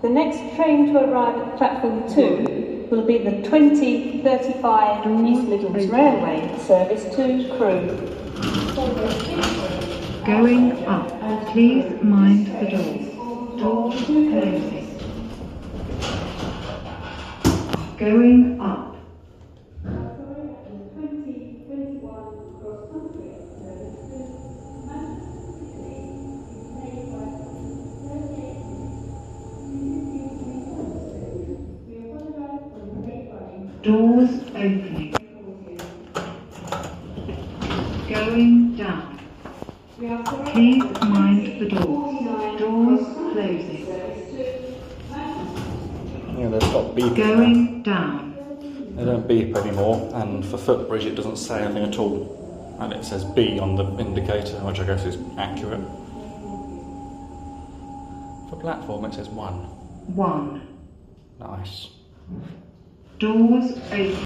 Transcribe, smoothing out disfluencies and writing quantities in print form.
The next train to arrive at platform 2 will be the 2035 East Midlands Railway service to Crewe. Going up. Please mind the doors. Doors closing. Going up. Doors opening. Going down. Please mind the doors. Doors closing. Yeah, they've stopped beeping. Going down. They don't beep anymore, and for footbridge it doesn't say anything at all. And it says B on the indicator, which I guess is accurate. For platform it says 1. 1. Nice. Doors open.